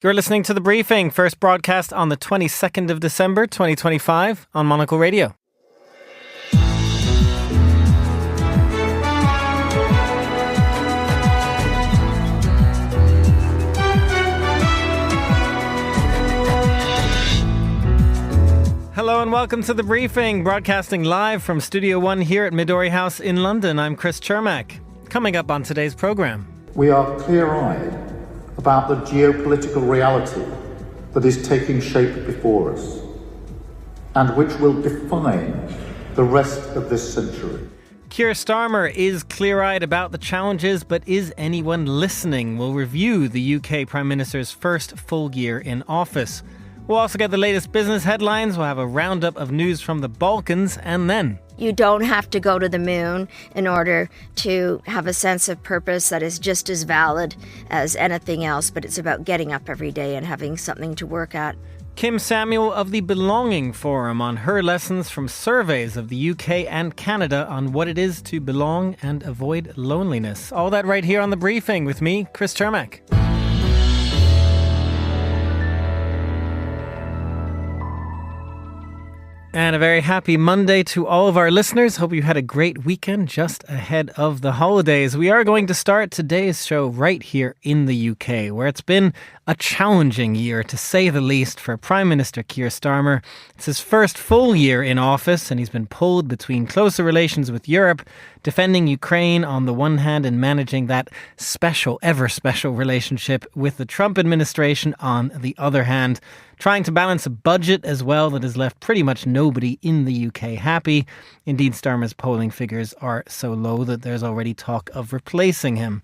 You're listening to The Briefing, first broadcast on the 22nd of December 2025 on Monocle Radio. Hello and welcome to The Briefing, broadcasting live from Studio 1 here at Midori House in London. I'm Cermak. Coming up on today's programme. We are clear-eyed about the geopolitical reality that is taking shape before us and which will define the rest of this century. Keir Starmer is clear-eyed about the challenges, but is anyone listening? We'll review the UK Prime Minister's first full year in office. We'll also get the latest business headlines. We'll have a roundup of news from the Balkans, and then you don't have to go to the moon in order to have a sense of purpose that is just as valid as anything else, but it's about getting up every day and having something to work at. Kim Samuel of the Belonging Forum on her lessons from surveys of the UK and Canada on what it is to belong and avoid loneliness. All that right here on The Briefing with me, Cermak. And a very happy Monday to all of our listeners. Hope you had a great weekend just ahead of the holidays. We are going to start today's show right here in the UK, where it's been a challenging year, to say the least, for Prime Minister Keir Starmer. It's his first full year in office, and he's been pulled between closer relations with Europe, defending Ukraine on the one hand and managing that special, ever special relationship with the Trump administration on the other hand, trying to balance a budget as well that has left pretty much nobody in the UK happy. Indeed, Starmer's polling figures are so low that there's already talk of replacing him.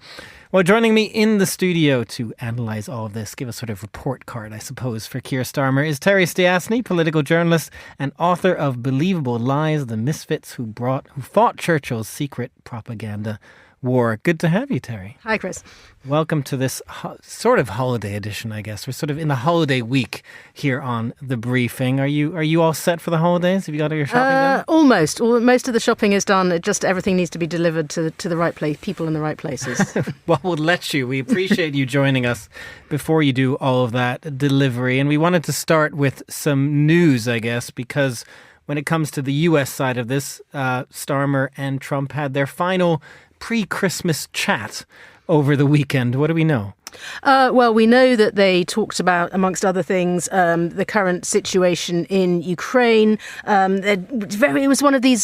Well, joining me in the studio to analyse all of this, give a sort of report card, I suppose, for Keir Starmer, is Terry Stiasny, political journalist and author of Believable Lies, The Misfits Who Fought Churchill's Secret Propaganda War. Good to have you, Terry. Hi, Chris. Welcome to this sort of holiday edition, I guess. We're sort of in the holiday week here on The Briefing. Are you all set for the holidays? Have you got all your shopping done? Almost. Most of the shopping is done. It just everything needs to be delivered to the right place, people in the right places. Well, we'll let you. We appreciate you joining us before you do all of that delivery. And we wanted to start with some news, I guess, because when it comes to the US side of this, Starmer and Trump had their final pre-Christmas chat over the weekend. What do we know? Well, we know that they talked about, amongst other things, the current situation in Ukraine. It was one of the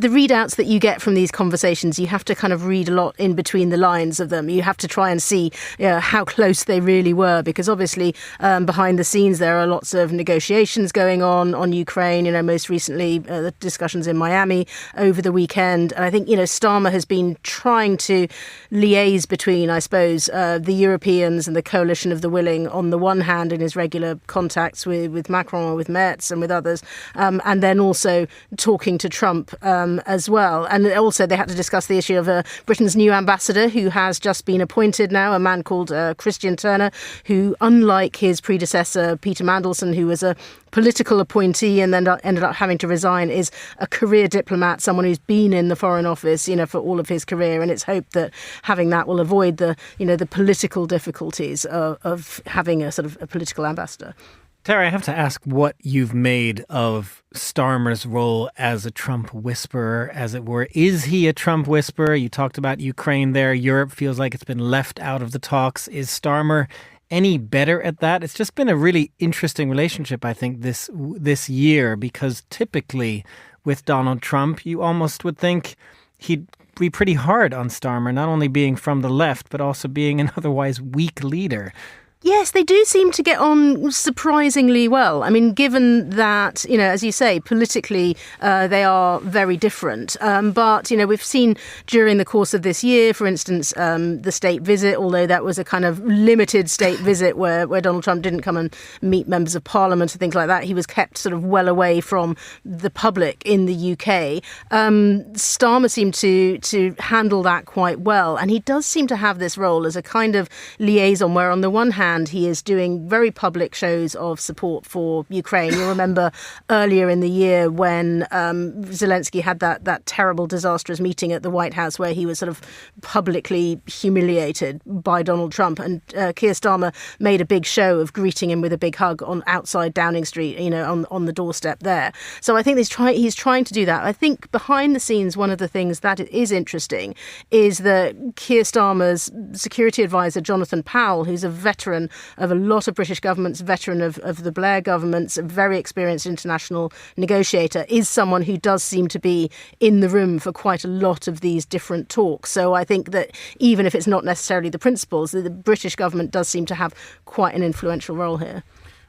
readouts that you get from these conversations. You have to kind of read a lot in between the lines of them. You have to try and see how close they really were, because obviously behind the scenes there are lots of negotiations going on Ukraine. Most recently the discussions in Miami over the weekend. And I think Starmer has been trying to liaise between, I suppose, the Europeans and the coalition of the willing on the one hand in his regular contacts with Macron or with Merz and with others, and then also talking to Trump as well. And also they had to discuss the issue of Britain's new ambassador, who has just been appointed now, a man called Christian Turner, who, unlike his predecessor Peter Mandelson, who was a political appointee and then ended up having to resign, is a career diplomat, someone who's been in the Foreign Office, for all of his career. And it's hoped that having that will avoid the political difficulties of having a sort of a political ambassador. Terry, I have to ask what you've made of Starmer's role as a Trump whisperer, as it were. Is he a Trump whisperer? You talked about Ukraine there. Europe feels like it's been left out of the talks. Is Starmer any better at that? It's just been a really interesting relationship, I think, this year, because typically with Donald Trump, you almost would think he'd be pretty hard on Starmer, not only being from the left, but also being an otherwise weak leader. Yes, they do seem to get on surprisingly well. I mean, given that, as you say, politically they are very different. But, we've seen during the course of this year, for instance, the state visit, although that was a kind of limited state visit where Donald Trump didn't come and meet members of parliament and things like that. He was kept sort of well away from the public in the UK. Starmer seemed to handle that quite well. And he does seem to have this role as a kind of liaison where, on the one hand, hand, he is doing very public shows of support for Ukraine. You'll remember earlier in the year when Zelensky had that terrible, disastrous meeting at the White House where he was sort of publicly humiliated by Donald Trump. And Keir Starmer made a big show of greeting him with a big hug on outside Downing Street, on the doorstep there. So I think he's trying to do that. I think behind the scenes, one of the things that is interesting is that Keir Starmer's security advisor, Jonathan Powell, who's a veteran of a lot of British governments, veteran of the Blair governments, a very experienced international negotiator, is someone who does seem to be in the room for quite a lot of these different talks. So I think that even if it's not necessarily the principles, the British government does seem to have quite an influential role here.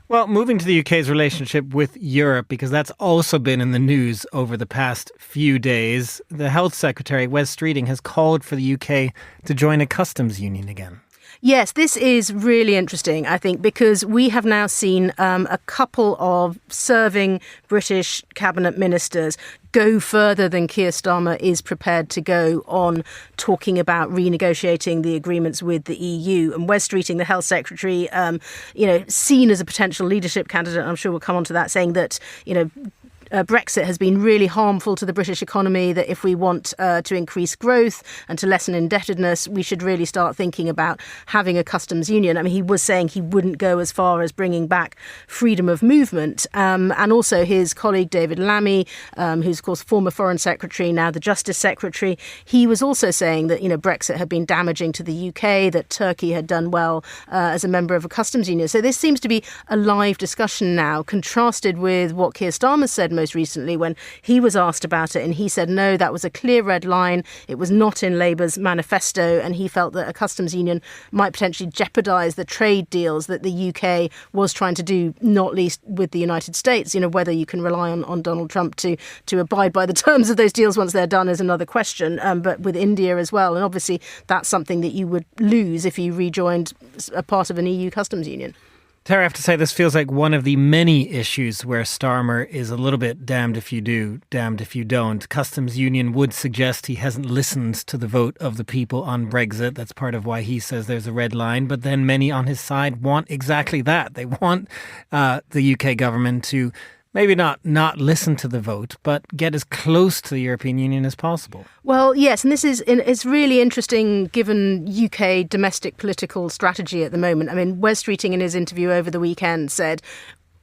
Well, moving to the UK's relationship with Europe, because that's also been in the news over the past few days, the Health Secretary, Wes Streeting, has called for the UK to join a customs union again. Yes, this is really interesting, I think, because we have now seen a couple of serving British cabinet ministers go further than Keir Starmer is prepared to go on talking about renegotiating the agreements with the EU. And Wes Streeting, the Health Secretary, seen as a potential leadership candidate, I'm sure we'll come on to that, saying that, Brexit has been really harmful to the British economy, that if we want to increase growth and to lessen indebtedness, we should really start thinking about having a customs union. I mean, he was saying he wouldn't go as far as bringing back freedom of movement. And also his colleague David Lammy, who's, of course, former Foreign Secretary, now the Justice Secretary, he was also saying that, Brexit had been damaging to the UK, that Turkey had done well as a member of a customs union. So this seems to be a live discussion now, contrasted with what Keir Starmer said most recently when he was asked about it, and he said no, that was a clear red line. It was not in Labour's manifesto, and he felt that a customs union might potentially jeopardise the trade deals that the UK was trying to do, not least with the United States. Whether you can rely on Donald Trump to abide by the terms of those deals once they're done is another question, but with India as well. And obviously that's something that you would lose if you rejoined a part of an EU customs union. Tara, I have to say this feels like one of the many issues where Starmer is a little bit damned if you do, damned if you don't. Customs Union would suggest he hasn't listened to the vote of the people on Brexit. That's part of why he says there's a red line. But then many on his side want exactly that. They want the UK government to maybe not listen to the vote, but get as close to the European Union as possible. Well, yes, and it's really interesting given UK domestic political strategy at the moment. I mean, Wes Streeting in his interview over the weekend said,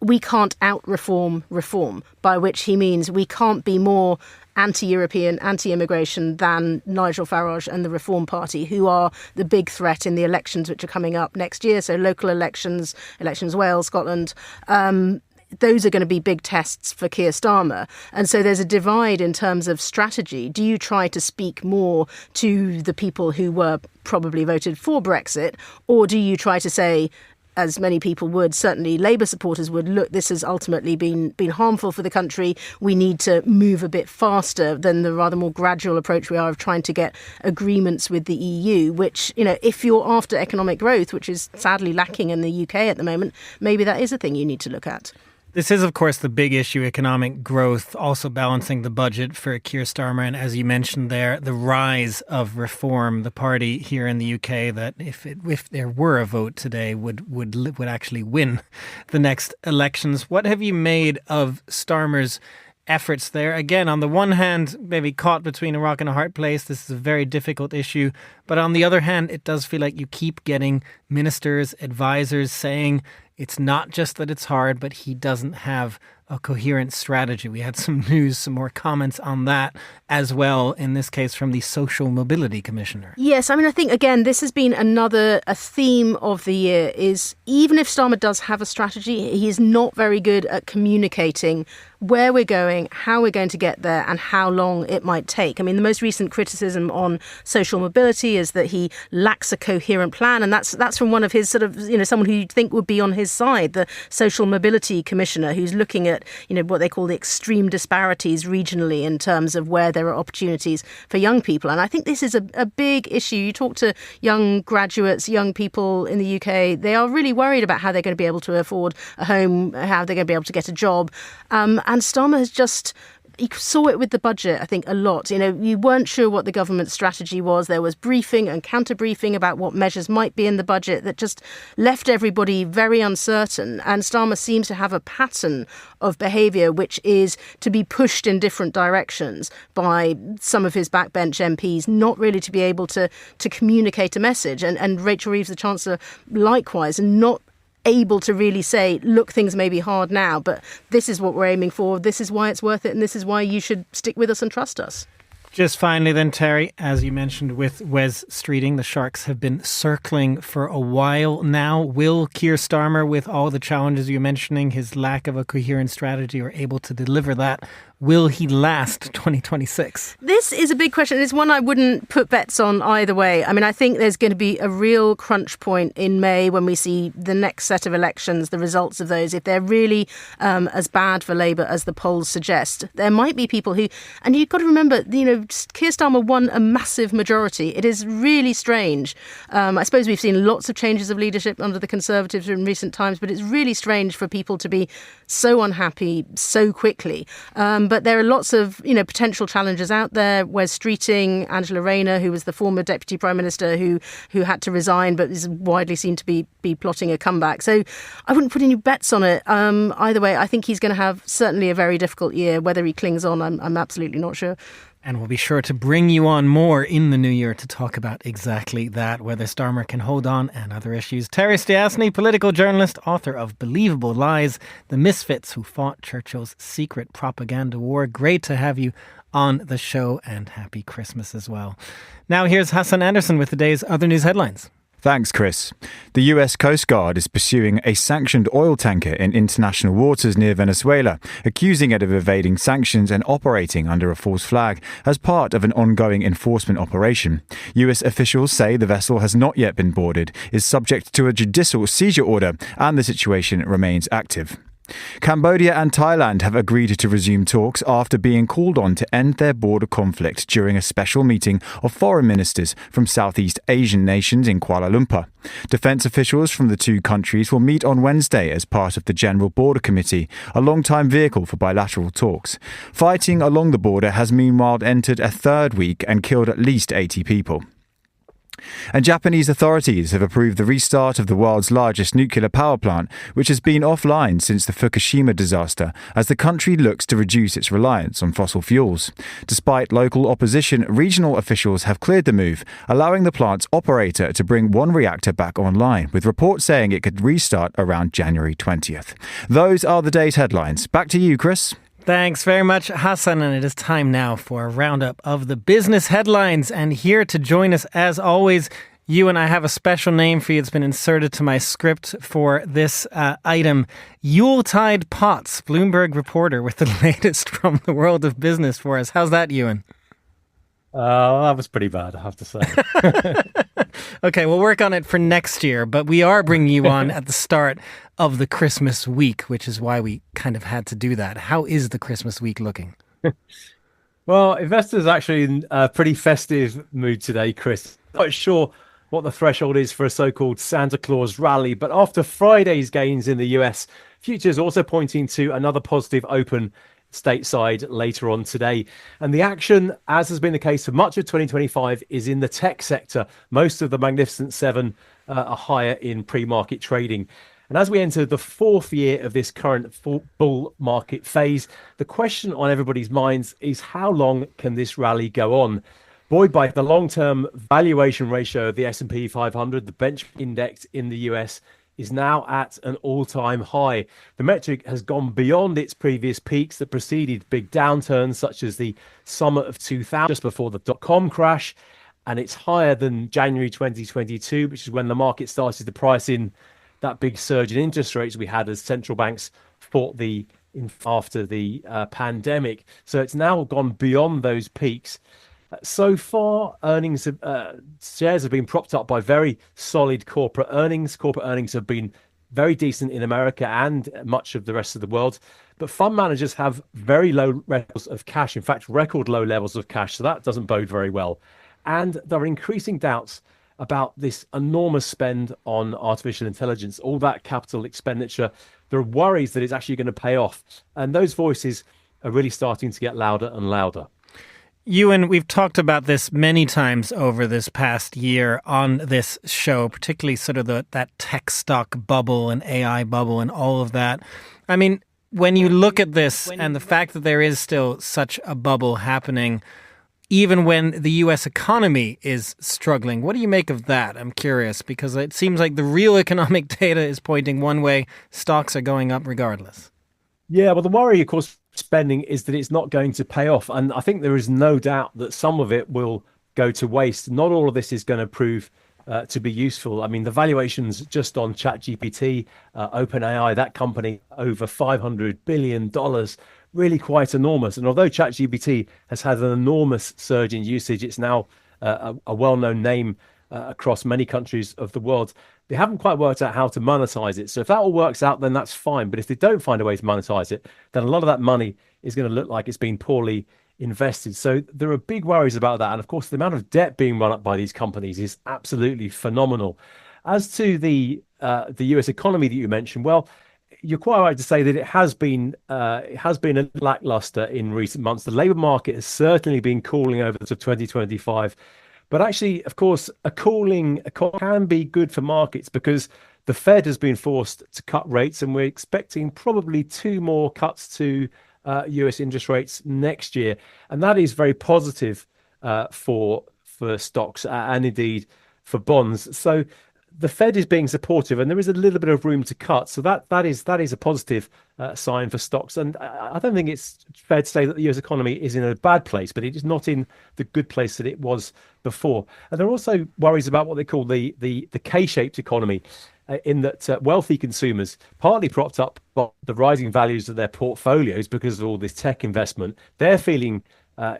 we can't out-reform reform, by which he means we can't be more anti-European, anti-immigration than Nigel Farage and the Reform Party, who are the big threat in the elections which are coming up next year. So local elections, Wales, Scotland, those are going to be big tests for Keir Starmer. And so there's a divide in terms of strategy. Do you try to speak more to the people who were probably voted for Brexit, or do you try to say, as many people would, certainly Labour supporters would, look, this has ultimately been harmful for the country. We need to move a bit faster than the rather more gradual approach we are of trying to get agreements with the EU, which, if you're after economic growth, which is sadly lacking in the UK at the moment, maybe that is a thing you need to look at. This is, of course, the big issue, economic growth, also balancing the budget for Keir Starmer. And as you mentioned there, the rise of Reform, the party here in the UK that if there were a vote today would actually win the next elections. What have you made of Starmer's efforts there? Again, on the one hand, maybe caught between a rock and a hard place. This is a very difficult issue. But on the other hand, it does feel like you keep getting ministers, advisors saying it's not just that it's hard, but he doesn't have a coherent strategy. We had some news, some more comments on that as well, in this case from the Social Mobility Commissioner. Yes, I mean, I think, again, this has been a theme of the year, is even if Starmer does have a strategy, he is not very good at communicating where we're going, how we're going to get there, and how long it might take. I mean, the most recent criticism on social mobility is that he lacks a coherent plan, and that's from one of his sort of, someone who you'd think would be on his side, the Social Mobility Commissioner, who's looking at, what they call the extreme disparities regionally in terms of where there are opportunities for young people. And I think this is a big issue. You talk to young graduates, young people in the UK, they are really worried about how they're going to be able to afford a home, how they're going to be able to get a job. And Starmer has just you saw it with the budget, I think, a lot. You weren't sure what the government strategy was. There was briefing and counter-briefing about what measures might be in the budget that just left everybody very uncertain. And Starmer seems to have a pattern of behaviour which is to be pushed in different directions by some of his backbench MPs, not really to be able to communicate a message. And Rachel Reeves, the Chancellor, likewise, and not able to really say, look, things may be hard now, but this is what we're aiming for, this is why it's worth it, and this is why you should stick with us and trust us. Just finally then, Terry, as you mentioned with Wes Streeting, the Sharks have been circling for a while now. Will Keir Starmer, with all the challenges you're mentioning, his lack of a coherent strategy, or able to deliver that, will he last 2026? This is a big question. It's one I wouldn't put bets on either way. I mean, I think there's going to be a real crunch point in May when we see the next set of elections, the results of those. If they're really as bad for Labour as the polls suggest, there might be people who, and you've got to remember, Keir Starmer won a massive majority. It is really strange. I suppose we've seen lots of changes of leadership under the Conservatives in recent times, but it's really strange for people to be so unhappy so quickly. But there are lots of, potential challenges out there. Wes Streeting, Angela Rayner, who was the former Deputy Prime Minister who had to resign but is widely seen to be plotting a comeback. So I wouldn't put any bets on it. Either way, I think he's going to have certainly a very difficult year. Whether he clings on, I'm absolutely not sure. And we'll be sure to bring you on more in the new year to talk about exactly that, whether Starmer can hold on and other issues. Terry Stiasny, political journalist, author of Believable Lies, The Misfits Who Fought Churchill's Secret Propaganda War. Great to have you on the show, and happy Christmas as well. Now here's Hassan Anderson with the day's other news headlines. Thanks, Chris. The US Coast Guard is pursuing a sanctioned oil tanker in international waters near Venezuela, accusing it of evading sanctions and operating under a false flag as part of an ongoing enforcement operation. US officials say the vessel has not yet been boarded, is subject to a judicial seizure order, and the situation remains active. Cambodia and Thailand have agreed to resume talks after being called on to end their border conflict during a special meeting of foreign ministers from Southeast Asian nations in Kuala Lumpur. Defence officials from the two countries will meet on Wednesday as part of the General Border Committee, a long-time vehicle for bilateral talks. Fighting along the border has meanwhile entered a third week and killed at least 80 people. And Japanese authorities have approved the restart of the world's largest nuclear power plant, which has been offline since the Fukushima disaster, as the country looks to reduce its reliance on fossil fuels. Despite local opposition, regional officials have cleared the move, allowing the plant's operator to bring one reactor back online, with reports saying it could restart around January 20th. Those are the day's headlines. Back to you, Chris. Thanks very much, Hassan. And it is time now for a roundup of the business headlines. And here to join us, as always, you and I have a special name for you. It's been inserted to my script for this item. Yuletide Potts, Bloomberg reporter with the latest from the world of business for us. How's that, Ewan? That was pretty bad, I have to say. Okay, we'll work on it for next year, but we are bringing you on at the start of the Christmas week, which is why we kind of had to do that. How is the Christmas week looking? Well, investors are actually in a pretty festive mood today, Chris. Not quite sure what the threshold is for a so-called Santa Claus rally, but after Friday's gains in the US, futures also pointing to another positive open stateside later on today. And the action, as has been the case for much of 2025, is in the tech sector. Most of the Magnificent Seven are higher in pre-market trading. And as we enter the fourth year of this current bull market phase, the question on everybody's minds is how long can this rally go on? Buoyed by the long-term valuation ratio of the S&P 500, the benchmark index in the US is now at an all-time high. The metric has gone beyond its previous peaks that preceded big downturns, such as the summer of 2000, just before the dot-com crash, and it's higher than January 2022, which is when the market started to price in that big surge in interest rates we had as central banks fought after the pandemic. So it's now gone beyond those peaks. So far, shares have been propped up by very solid corporate earnings. Corporate earnings have been very decent in America and much of the rest of the world. But fund managers have very low levels of cash, in fact, record low levels of cash. So that doesn't bode very well. And there are increasing doubts about this enormous spend on artificial intelligence, all that capital expenditure. There are worries that it's actually going to pay off. And those voices are really starting to get louder and louder. Ewan, we've talked about this many times over this past year on this show, particularly sort of that tech stock bubble and AI bubble and all of that. I mean, when you look at this and the fact that there is still such a bubble happening, even when the U.S. economy is struggling, what do you make of that? I'm curious, because it seems like the real economic data is pointing one way. Stocks are going up regardless. Yeah, well, the worry, of course, spending is that it's not going to pay off. And I think there is no doubt that some of it will go to waste. Not all of this is going to prove to be useful. I mean, the valuations just on ChatGPT, OpenAI, that company, over $500 billion, really quite enormous. And although ChatGPT has had an enormous surge in usage, it's now a well-known name across many countries of the world. They haven't quite worked out how to monetize it. So if that all works out, then that's fine. But if they don't find a way to monetize it, then a lot of that money is going to look like it's been poorly invested. So there are big worries about that. And of course, the amount of debt being run up by these companies is absolutely phenomenal. As to the US economy that you mentioned, well, you're quite right to say that it has been a lackluster in recent months. The labour market has certainly been cooling over to 2025. But actually, of course, a cooling can be good for markets because the Fed has been forced to cut rates, and we're expecting probably 2 more cuts to US interest rates next year. And that is very positive for stocks and indeed for bonds. So the Fed is being supportive, and there is a little bit of room to cut. So that is a positive sign for stocks. And I don't think it's fair to say that the US economy is in a bad place, but it is not in the good place that it was before. And there are also worries about what they call the K-shaped economy, in that wealthy consumers, partly propped up by the rising values of their portfolios because of all this tech investment, they're feeling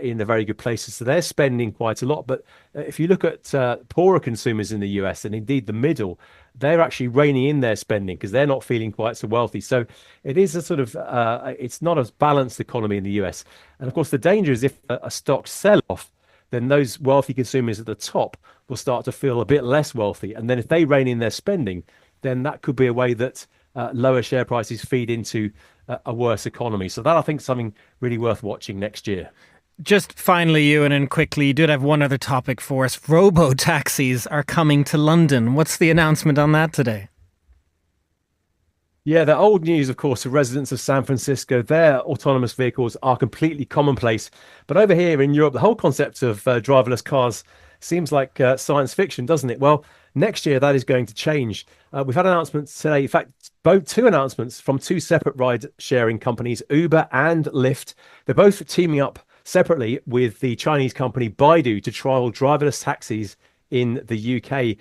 in a very good places. So they're spending quite a lot. But if you look at poorer consumers in the US, and indeed the middle, they're actually reining in their spending because they're not feeling quite so wealthy. So it is a sort of, it's not a balanced economy in the US. And of course, the danger is if a stock sell-off, then those wealthy consumers at the top will start to feel a bit less wealthy. And then if they rein in their spending, then that could be a way that lower share prices feed into a worse economy. So that, I think, is something really worth watching next year. Just finally, Ewan, and quickly, you did have one other topic for us. Robo-taxis are coming to London. What's the announcement on that today? Yeah, the old news, of course, for residents of San Francisco. Their autonomous vehicles are completely commonplace. But over here in Europe, the whole concept of driverless cars seems like science fiction, doesn't it? Well, next year, that is going to change. We've had announcements today, in fact, two announcements from 2 separate ride-sharing companies, Uber and Lyft. They're both teaming up separately with the Chinese company Baidu to trial driverless taxis in the UK.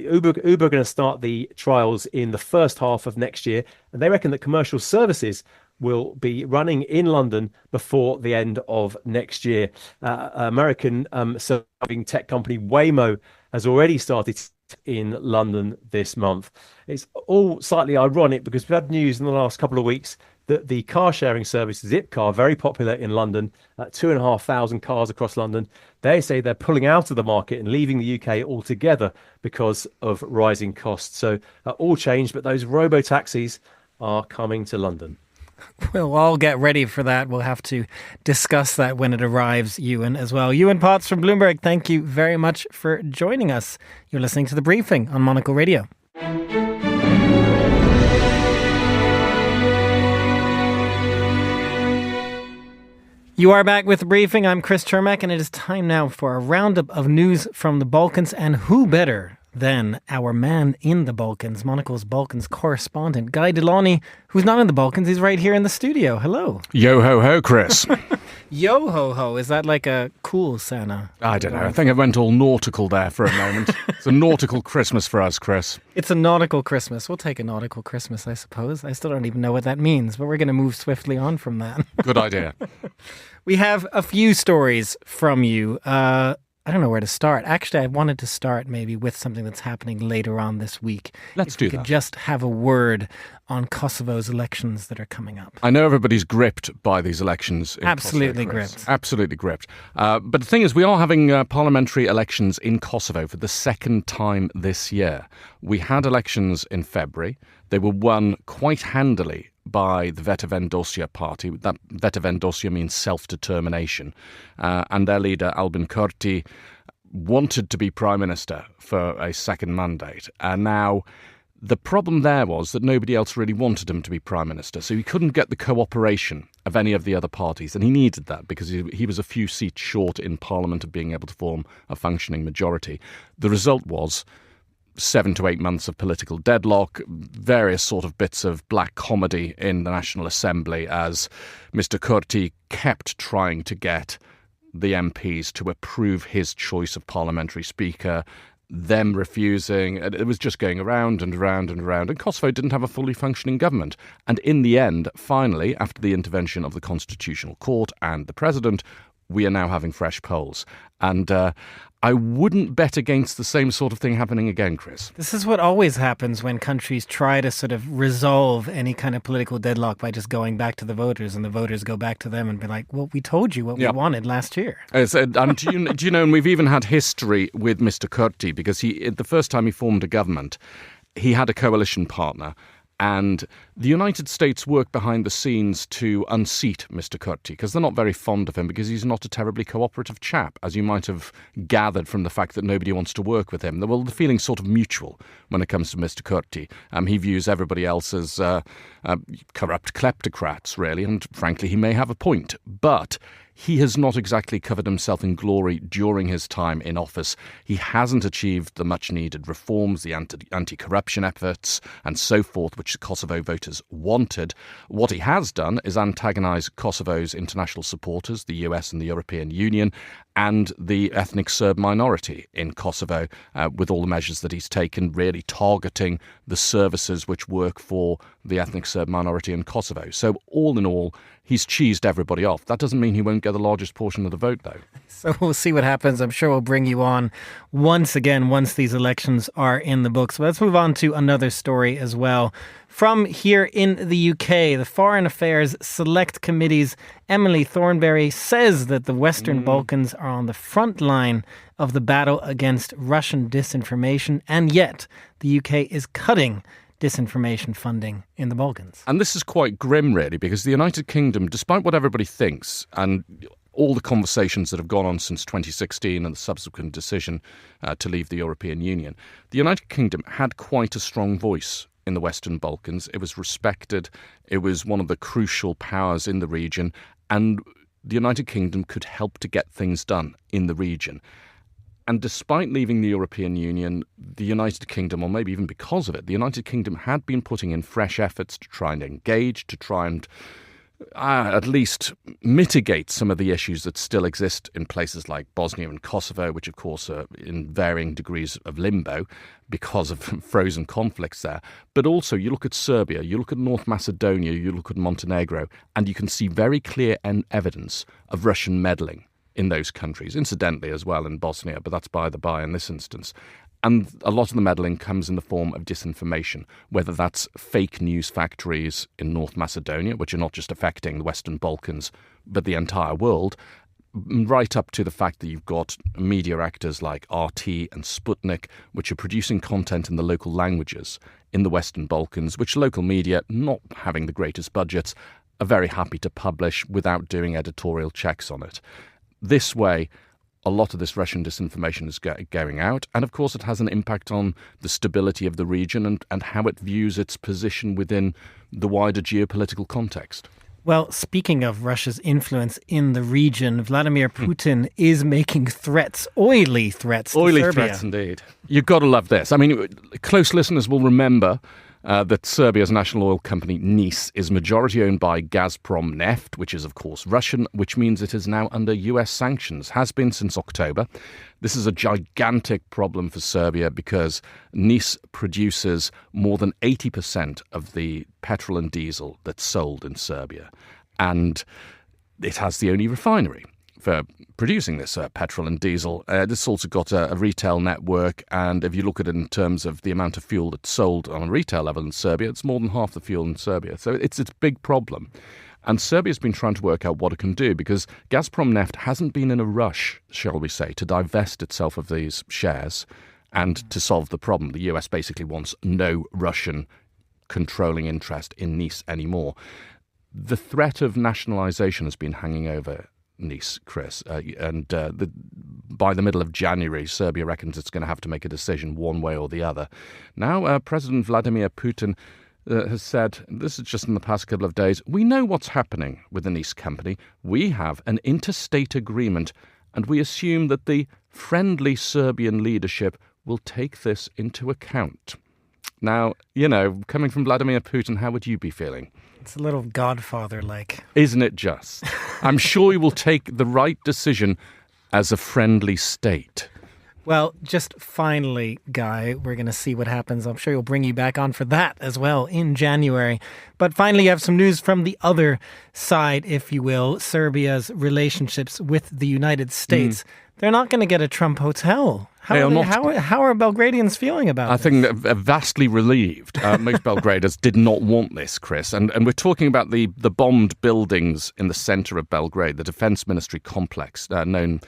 Uber are going to start the trials in the first half of next year, and they reckon that commercial services will be running in London before the end of next year. American serving tech company Waymo has already started in London this month. It's all slightly ironic because we've had news in the last couple of weeks that the car sharing service Zipcar, very popular in London, 2,500 cars across London, they say they're pulling out of the market and leaving the UK altogether because of rising costs. So all changed, but those robo-taxis are coming to London. We'll all get ready for that. We'll have to discuss that when it arrives, Ewan, as well. Ewan Potts from Bloomberg, thank you very much for joining us. You're listening to The Briefing on Monocle Radio. You are back with The Briefing. I'm Chris Cermak, and it is time now for a roundup of news from the Balkans. And who better than our man in the Balkans, Monocle's Balkans correspondent, Guy Delany, who's not in the Balkans. He's right here in the studio. Hello. Yo ho ho, Chris. Yo ho ho. Is that like a cool Santa? I don't know. I think it went all nautical there for a moment. It's a nautical Christmas for us, Chris. It's a nautical Christmas. We'll take a nautical Christmas, I suppose. I still don't even know what that means, but we're going to move swiftly on from that. Good idea. We have a few stories from you. I don't know where to start. Actually, I wanted to start maybe with something that's happening later on this week. Let's do that. If we could just have a word on Kosovo's elections that are coming up. I know everybody's gripped by these elections. Absolutely Kosovo, Chris. gripped. Absolutely gripped. But the thing is, we are having parliamentary elections in Kosovo for the second time this year. We had elections in February. They were won quite handily by the Vetevendosya party. That Vetevendosya means self-determination. And their leader, Albin Kurti, wanted to be prime minister for a second mandate. And now the problem there was that nobody else really wanted him to be prime minister. So he couldn't get the cooperation of any of the other parties. And he needed that because he was a few seats short in parliament of being able to form a functioning majority. The result was 7 to 8 months of political deadlock, various sort of bits of black comedy in the National Assembly as Mr. Kurti kept trying to get the MPs to approve his choice of parliamentary speaker, them refusing. It was just going around and around and around, and Kosovo didn't have a fully functioning government. And in the end, finally, after the intervention of the Constitutional Court and the President, we are now having fresh polls. And I wouldn't bet against the same sort of thing happening again, Chris. This is what always happens when countries try to sort of resolve any kind of political deadlock by just going back to the voters, and the voters go back to them and be like, well, we told you what we wanted last year. Do you know, and we've even had history with Mr. Kurti, because the first time he formed a government, he had a coalition partner. And the United States worked behind the scenes to unseat Mr. Kurti because they're not very fond of him because he's not a terribly cooperative chap, as you might have gathered from the fact that nobody wants to work with him. Well, the feeling's sort of mutual when it comes to Mr. Kurti. He views everybody else as corrupt kleptocrats, really, and frankly, he may have a point. But he has not exactly covered himself in glory during his time in office. He hasn't achieved the much-needed reforms, the anti-corruption efforts, and so forth, which Kosovo voters wanted. What he has done is antagonise Kosovo's international supporters, the US and the European Union, and the ethnic Serb minority in Kosovo, with all the measures that he's taken, really targeting the services which work for the ethnic Serb minority in Kosovo. So all in all, he's cheesed everybody off. That doesn't mean he won't get the largest portion of the vote, though. So we'll see what happens. I'm sure we'll bring you on once again once these elections are in the books. But let's move on to another story as well. From here in the UK, the Foreign Affairs Select Committee's Emily Thornberry says that the Western Balkans are on the front line of the battle against Russian disinformation, and yet the UK is cutting disinformation funding in the Balkans. And this is quite grim, really, because the United Kingdom, despite what everybody thinks, and all the conversations that have gone on since 2016 and the subsequent decision to leave the European Union, the United Kingdom had quite a strong voice in the Western Balkans. It was respected. It was one of the crucial powers in the region, and the United Kingdom could help to get things done in the region. And despite leaving the European Union, the United Kingdom, or maybe even because of it, the United Kingdom had been putting in fresh efforts to try and engage, to try and at least mitigate some of the issues that still exist in places like Bosnia and Kosovo, which of course are in varying degrees of limbo because of frozen conflicts there. But also you look at Serbia, you look at North Macedonia, you look at Montenegro, and you can see very clear evidence of Russian meddling in those countries, incidentally as well in Bosnia, but that's by the by in this instance. And a lot of the meddling comes in the form of disinformation, whether that's fake news factories in North Macedonia, which are not just affecting the Western Balkans, but the entire world, right up to the fact that you've got media actors like RT and Sputnik, which are producing content in the local languages in the Western Balkans, which local media, not having the greatest budgets, are very happy to publish without doing editorial checks on it. This way, a lot of this Russian disinformation is going out, and of course it has an impact on the stability of the region and how it views its position within the wider geopolitical context. Well, speaking of Russia's influence in the region, Vladimir Putin is making threats, oily threats to Serbia. Oily threats indeed. You've got to love this. I mean, close listeners will remember that Serbia's national oil company NIS is majority owned by Gazprom Neft, which is of course Russian, which means it is now under US sanctions, has been since October. This is a gigantic problem for Serbia because NIS produces more than 80% of the petrol and diesel that's sold in Serbia. And it has the only refinery for producing this petrol and diesel. This also got a retail network, and if you look at it in terms of the amount of fuel that's sold on a retail level in Serbia, it's more than half the fuel in Serbia. So it's a big problem. And Serbia's been trying to work out what it can do because Gazprom Neft hasn't been in a rush, shall we say, to divest itself of these shares and to solve the problem. The US basically wants no Russian controlling interest in Nice anymore. The threat of nationalisation has been hanging over Nice, Chris, by the middle of January, Serbia reckons it's going to have to make a decision one way or the other. Now, President Vladimir Putin has said, this is just in the past couple of days, we know what's happening with the Nice company. We have an interstate agreement, and we assume that the friendly Serbian leadership will take this into account. Now, coming from Vladimir Putin, how would you be feeling? It's a little Godfather-like. Isn't it just? I'm sure you will take the right decision as a friendly state. Well, just finally, Guy, we're going to see what happens. I'm sure you'll bring you back on for that as well in January. But finally, you have some news from the other side, if you will, Serbia's relationships with the United States. They're not going to get a Trump hotel. How are Belgradians feeling about this? I think vastly relieved. Most Belgraders did not want this, Chris. And we're talking about the bombed buildings in the centre of Belgrade, the Defence Ministry complex, known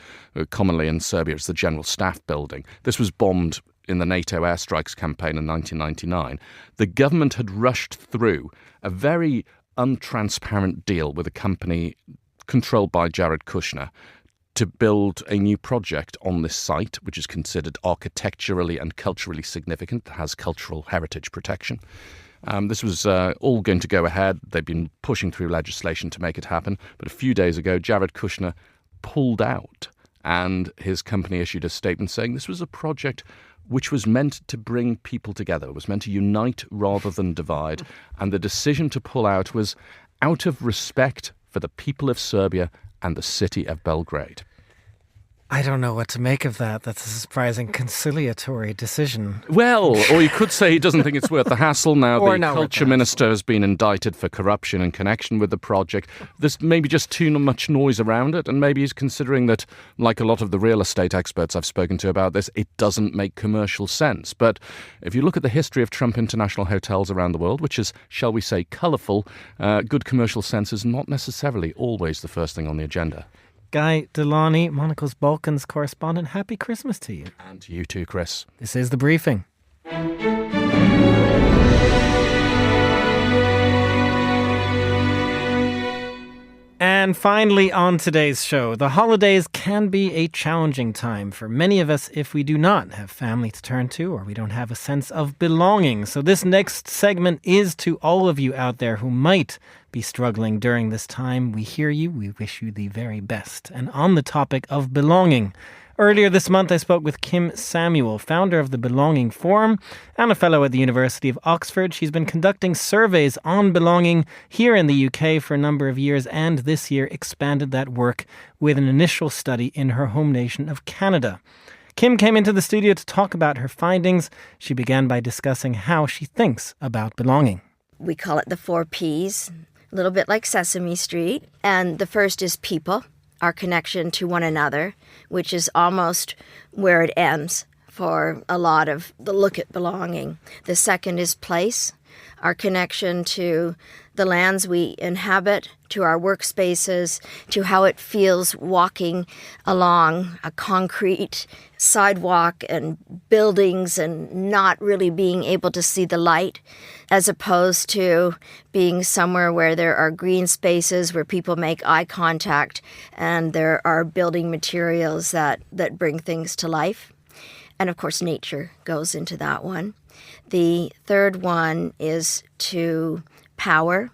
commonly in Serbia as the General Staff Building. This was bombed in the NATO airstrikes campaign in 1999. The government had rushed through a very untransparent deal with a company controlled by Jared Kushner to build a new project on this site, which is considered architecturally and culturally significant, has cultural heritage protection. This was all going to go ahead. They've been pushing through legislation to make it happen. But a few days ago, Jared Kushner pulled out, and his company issued a statement saying this was a project which was meant to bring people together. It was meant to unite rather than divide. And the decision to pull out was out of respect for the people of Serbia and the city of Belgrade. I don't know what to make of that. That's a surprising conciliatory decision. Well, or you could say he doesn't think it's worth the hassle. Now the culture minister has been indicted for corruption in connection with the project. There's maybe just too much noise around it, and maybe he's considering that, like a lot of the real estate experts I've spoken to about this, it doesn't make commercial sense. But if you look at the history of Trump International hotels around the world, which is, shall we say, colourful, good commercial sense is not necessarily always the first thing on the agenda. Guy Delani, Monocle's Balkans correspondent, happy Christmas to you. And to you too, Chris. This is The Briefing. And finally, on today's show, the holidays can be a challenging time for many of us if we do not have family to turn to or we don't have a sense of belonging. So this next segment is to all of you out there who might be struggling during this time. We hear you. We wish you the very best. And on the topic of belonging, earlier this month, I spoke with Kim Samuel, founder of the Belonging Forum and a fellow at the University of Oxford. She's been conducting surveys on belonging here in the UK for a number of years, and this year expanded that work with an initial study in her home nation of Canada. Kim came into the studio to talk about her findings. She began by discussing how she thinks about belonging. We call it the 4 Ps, a little bit like Sesame Street. And the first is people, our connection to one another, which is almost where it ends for a lot of the look at belonging. The second is place, our connection to the lands we inhabit, to our workspaces, to how it feels walking along a concrete sidewalk and buildings and not really being able to see the light, as opposed to being somewhere where there are green spaces where people make eye contact and there are building materials that bring things to life. And of course, nature goes into that one. The third one is to power.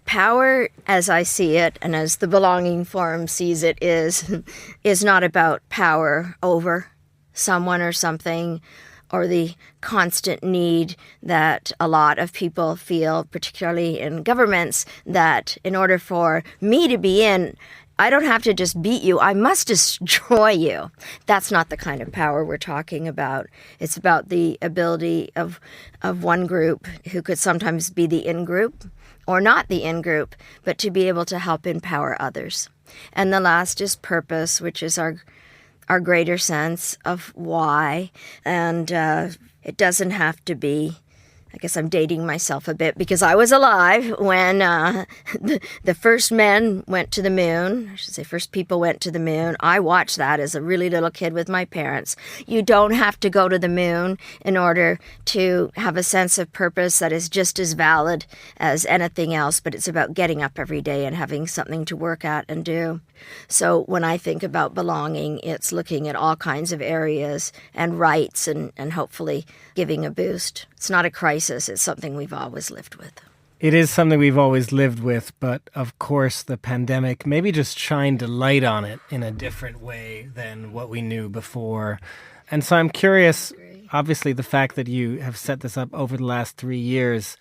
Power, as I see it, and as the Belonging Forum sees it, is not about power over someone or something, or the constant need that a lot of people feel, particularly in governments, that in order for me to be in, I don't have to just beat you, I must destroy you. That's not the kind of power we're talking about. It's about the ability of one group, who could sometimes be the in-group or not the in-group, but to be able to help empower others. And the last is purpose, which is our greater sense of why. And it doesn't have to be I guess I'm dating myself a bit because I was alive when the first men went to the moon. I should say first people went to the moon. I watched that as a really little kid with my parents. You don't have to go to the moon in order to have a sense of purpose that is just as valid as anything else, but it's about getting up every day and having something to work at and do. So when I think about belonging, it's looking at all kinds of areas and rights and hopefully giving a boost. It's not a crisis. It's something we've always lived with. It is something we've always lived with, but of course the pandemic maybe just shined a light on it in a different way than what we knew before. And so I'm curious, obviously the fact that you have set this up over the last 3 years,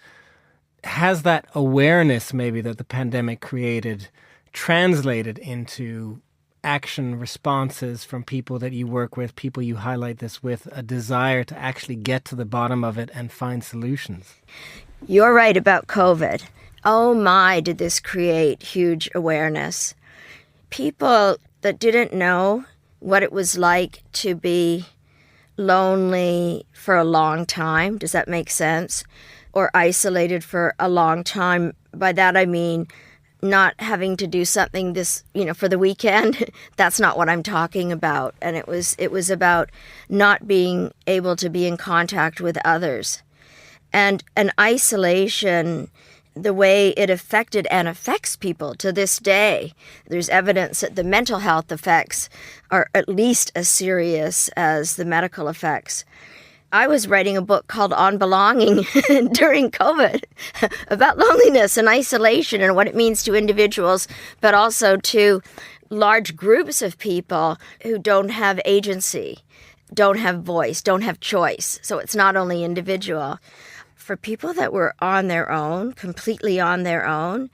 has that awareness maybe that the pandemic created translated into action responses from people that you work with, people you highlight this with, a desire to actually get to the bottom of it and find solutions? You're right about COVID. Oh my, did this create huge awareness. People that didn't know what it was like to be lonely for a long time, does that make sense? Or isolated for a long time. By that I mean not having to do something for the weekend. That's not what I'm talking about. And it was about not being able to be in contact with others. And an isolation, the way it affected and affects people to this day, there's evidence that the mental health effects are at least as serious as the medical effects. I was writing a book called On Belonging during COVID about loneliness and isolation and what it means to individuals, but also to large groups of people who don't have agency, don't have voice, don't have choice. So it's not only individual. For people that were on their own, completely on their own,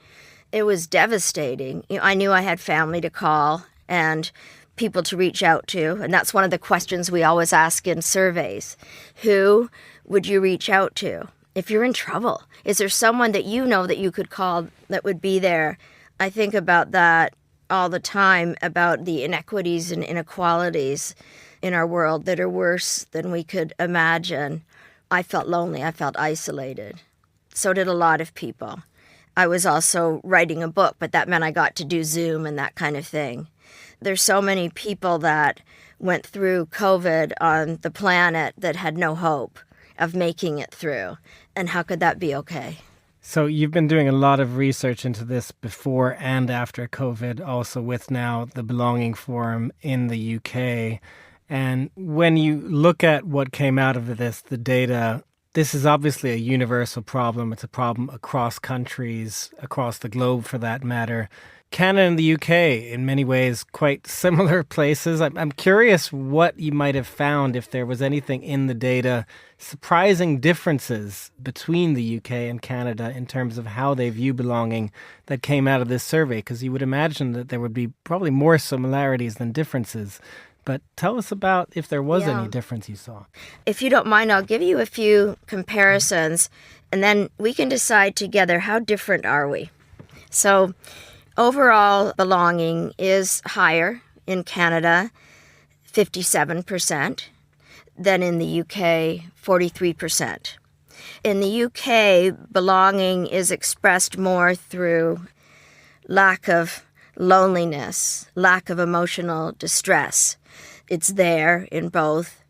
it was devastating. I knew I had family to call and people to reach out to, and that's one of the questions we always ask in surveys. Who would you reach out to if you're in trouble? Is there someone that you know that you could call that would be there? I think about that all the time, about the inequities and inequalities in our world that are worse than we could imagine. I felt lonely. I felt isolated. So did a lot of people. I was also writing a book, but that meant I got to do Zoom and that kind of thing. There's so many people that went through COVID on the planet that had no hope of making it through. And how could that be okay? So you've been doing a lot of research into this before and after COVID, also with now the Belonging Forum in the UK. And when you look at what came out of this, the data, this is obviously a universal problem. It's a problem across countries, across the globe for that matter. Canada and the UK, in many ways, quite similar places. I'm curious what you might have found, if there was anything in the data, surprising differences between the UK and Canada in terms of how they view belonging that came out of this survey, because you would imagine that there would be probably more similarities than differences. But tell us about if there was any difference you saw. If you don't mind, I'll give you a few comparisons, and then we can decide together how different are we. So overall belonging is higher in Canada, 57%, than in the UK, 43%. In the UK, belonging is expressed more through lack of loneliness, lack of emotional distress. It's there in both,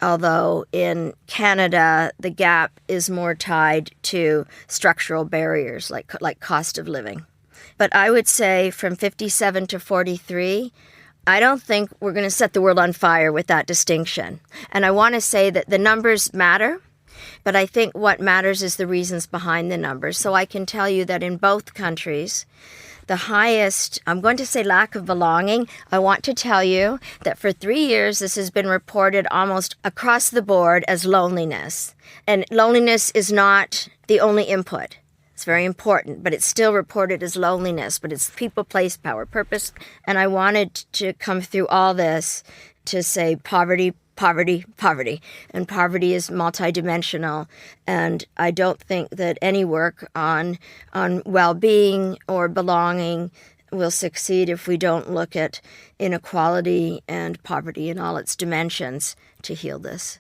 although in Canada, the gap is more tied to structural barriers like cost of living. But I would say from 57 to 43, I don't think we're going to set the world on fire with that distinction. And I want to say that the numbers matter, but I think what matters is the reasons behind the numbers. So I can tell you that in both countries, the highest, I'm going to say lack of belonging. I want to tell you that for 3 years, this has been reported almost across the board as loneliness. And loneliness is not the only input. It's very important, but it's still reported as loneliness. But it's people, place, power, purpose. And I wanted to come through all this to say poverty, poverty, poverty. And poverty is multidimensional. And I don't think that any work on well-being or belonging will succeed if we don't look at inequality and poverty in all its dimensions to heal this.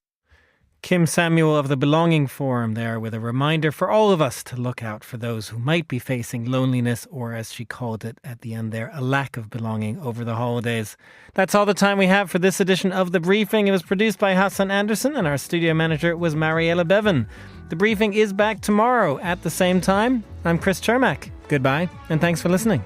Kim Samuel of the Belonging Forum there with a reminder for all of us to look out for those who might be facing loneliness, or as she called it at the end there, a lack of belonging over the holidays. That's all the time we have for this edition of The Briefing. It was produced by Hassan Anderson and our studio manager was Mariella Bevan. The Briefing is back tomorrow at the same time. I'm Chris Cermak. Goodbye and thanks for listening.